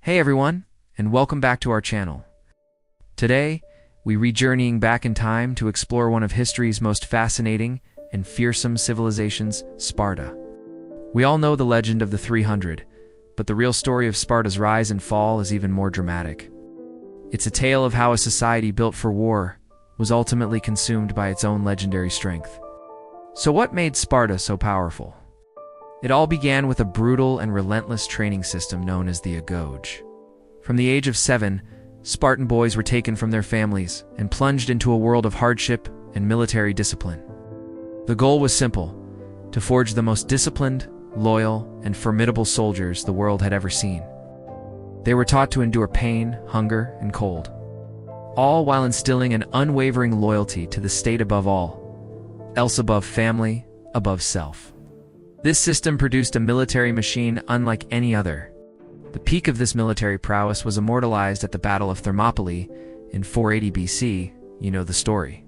Hey everyone, and welcome back to our channel. Today, we re-journeying back in time to explore one of history's most fascinating and fearsome civilizations, Sparta. We all know the legend of the 300, but the real story of Sparta's rise and fall is even more dramatic. It's a tale of how a society built for war was ultimately consumed by its own legendary strength. So what made Sparta so powerful? It all began with a brutal and relentless training system known as the agoj. From the age of 7, Spartan boys were taken from their families and plunged into a world of hardship and military discipline. The goal was simple: to forge the most disciplined, loyal, and formidable soldiers the world had ever seen. They were taught to endure pain, hunger, and cold, all while instilling an unwavering loyalty to the state above all, else above family, above self. This system produced a military machine unlike any other. The peak of this military prowess was immortalized at the Battle of Thermopylae in 480 BC, you know the story.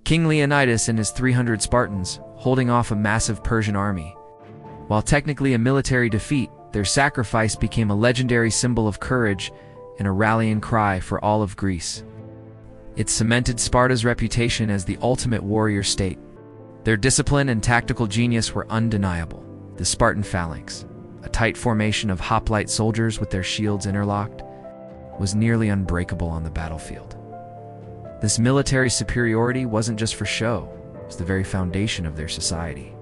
King Leonidas and his 300 Spartans holding off a massive Persian army. While technically a military defeat, their sacrifice became a legendary symbol of courage and a rallying cry for all of Greece. It cemented Sparta's reputation as the ultimate warrior state. Their discipline and tactical genius were undeniable. The Spartan phalanx, a tight formation of hoplite soldiers with their shields interlocked, was nearly unbreakable on the battlefield. This military superiority wasn't just for show, it was the very foundation of their society.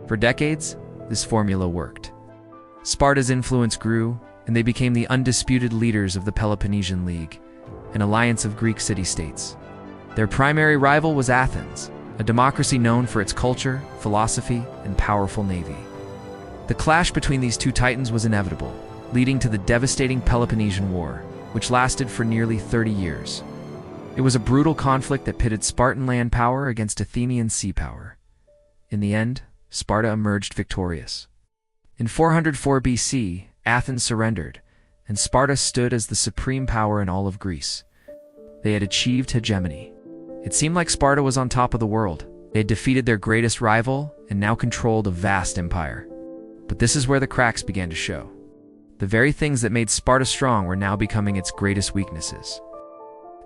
For decades, this formula worked. Sparta's influence grew, and they became the undisputed leaders of the Peloponnesian League, an alliance of Greek city-states. Their primary rival was Athens, a democracy known for its culture, philosophy, and powerful navy. The clash between these two titans was inevitable, leading to the devastating Peloponnesian War, which lasted for nearly 30 years. It was a brutal conflict that pitted Spartan land power against Athenian sea power. In the end, Sparta emerged victorious. In 404 BC, Athens surrendered, and Sparta stood as the supreme power in all of Greece. They had achieved hegemony. It seemed like Sparta was on top of the world. They had defeated their greatest rival and now controlled a vast empire. But this is where the cracks began to show. The very things that made Sparta strong were now becoming its greatest weaknesses.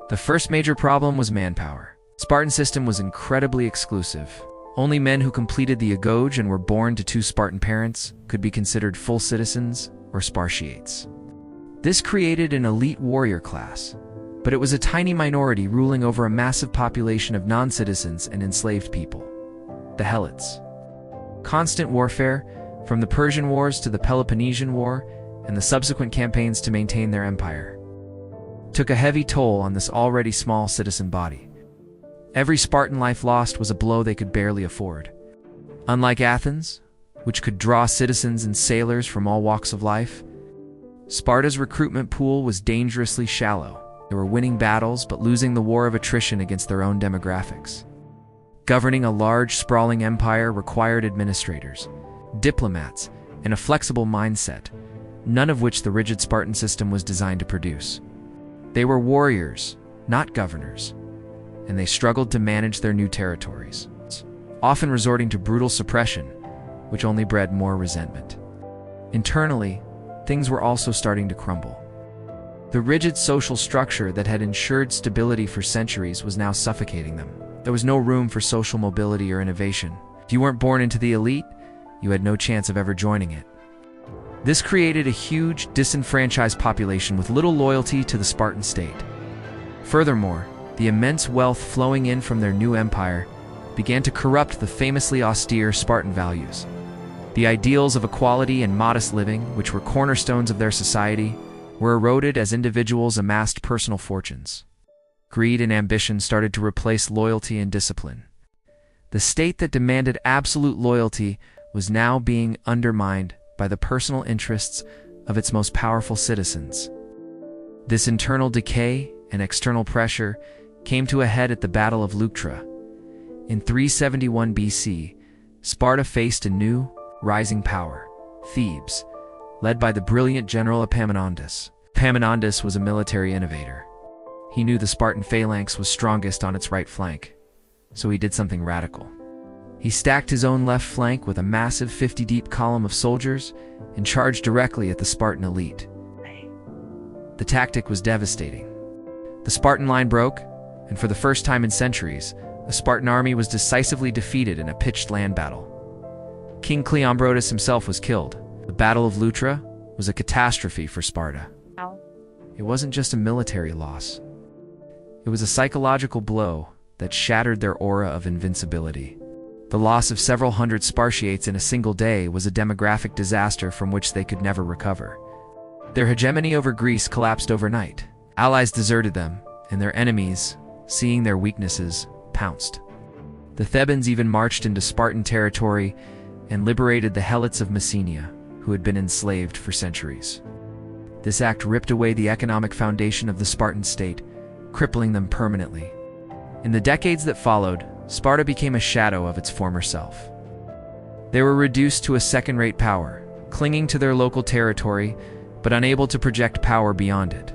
The first major problem was manpower. Spartan system was incredibly exclusive. Only men who completed the agoj and were born to two Spartan parents could be considered full citizens or Spartiates. This created an elite warrior class, but it was a tiny minority ruling over a massive population of non-citizens and enslaved people, the Helots. Constant warfare, from the Persian Wars to the Peloponnesian War and the subsequent campaigns to maintain their empire, took a heavy toll on this already small citizen body. Every Spartan life lost was a blow they could barely afford. Unlike Athens, which could draw citizens and sailors from all walks of life, Sparta's recruitment pool was dangerously shallow. They were winning battles but losing the war of attrition against their own demographics. Governing a large, sprawling empire required administrators, diplomats, and a flexible mindset, none of which the rigid Spartan system was designed to produce. They were warriors, not governors, and they struggled to manage their new territories, often resorting to brutal suppression, which only bred more resentment. Internally, things were also starting to crumble. The rigid social structure that had ensured stability for centuries was now suffocating them. There was no room for social mobility or innovation. If you weren't born into the elite, you had no chance of ever joining it. This created a huge, disenfranchised population with little loyalty to the Spartan state. Furthermore, the immense wealth flowing in from their new empire began to corrupt the famously austere Spartan values. The ideals of equality and modest living, which were cornerstones of their society, were eroded as individuals amassed personal fortunes. Greed and ambition started to replace loyalty and discipline. The state that demanded absolute loyalty was now being undermined by the personal interests of its most powerful citizens. This internal decay and external pressure came to a head at the Battle of Leuctra. In 371 BC, Sparta faced a new, rising power, Thebes, led by the brilliant general Epaminondas. Epaminondas was a military innovator. He knew the Spartan phalanx was strongest on its right flank, so he did something radical. He stacked his own left flank with a massive 50-deep column of soldiers and charged directly at the Spartan elite. The tactic was devastating. The Spartan line broke, and for the first time in centuries, a Spartan army was decisively defeated in a pitched land battle. King Cleombrotus himself was killed. The Battle of Leuctra was a catastrophe for Sparta. It wasn't just a military loss. It was a psychological blow that shattered their aura of invincibility. The loss of several hundred Spartiates in a single day was a demographic disaster from which they could never recover. Their hegemony over Greece collapsed overnight. Allies deserted them, and their enemies, seeing their weaknesses, pounced. The Thebans even marched into Spartan territory and liberated the Helots of Messenia, who had been enslaved for centuries. This act ripped away the economic foundation of the Spartan state, crippling them permanently. In the decades that followed, Sparta became a shadow of its former self. They were reduced to a second-rate power, clinging to their local territory, but unable to project power beyond it.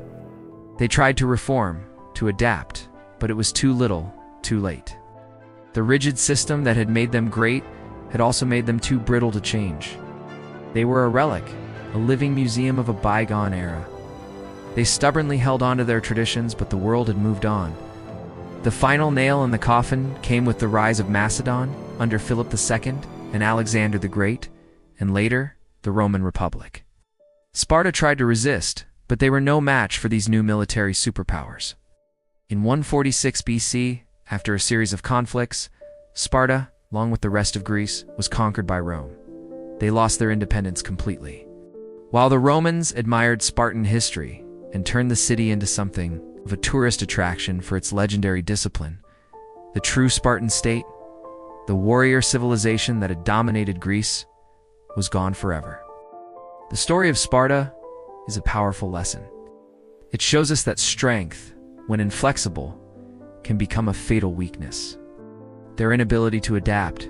They tried to reform, to adapt, but it was too little, too late. The rigid system that had made them great had also made them too brittle to change. They were a relic, a living museum of a bygone era. They stubbornly held on to their traditions, but the world had moved on. The final nail in the coffin came with the rise of Macedon under Philip II and Alexander the Great, and later, the Roman Republic. Sparta tried to resist, but they were no match for these new military superpowers. In 146 BC, after a series of conflicts, Sparta, along with the rest of Greece, was conquered by Rome. They lost their independence completely. While the Romans admired Spartan history and turned the city into something of a tourist attraction for its legendary discipline, the true Spartan state, the warrior civilization that had dominated Greece, was gone forever. The story of Sparta is a powerful lesson. It shows us that strength, when inflexible, can become a fatal weakness. Their inability to adapt,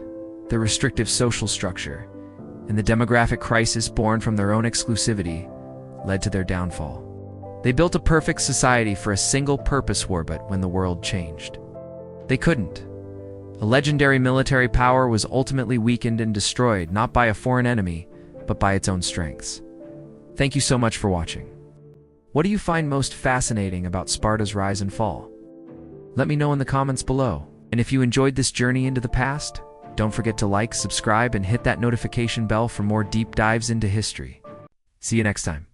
their restrictive social structure, and the demographic crisis born from their own exclusivity led to their downfall. They built a perfect society for a single-purpose war, but when the world changed, they couldn't. A legendary military power was ultimately weakened and destroyed not by a foreign enemy, but by its own strengths. Thank you so much for watching. What do you find most fascinating about Sparta's rise and fall? Let me know in the comments below. And if you enjoyed this journey into the past, don't forget to like, subscribe, and hit that notification bell for more deep dives into history. See you next time.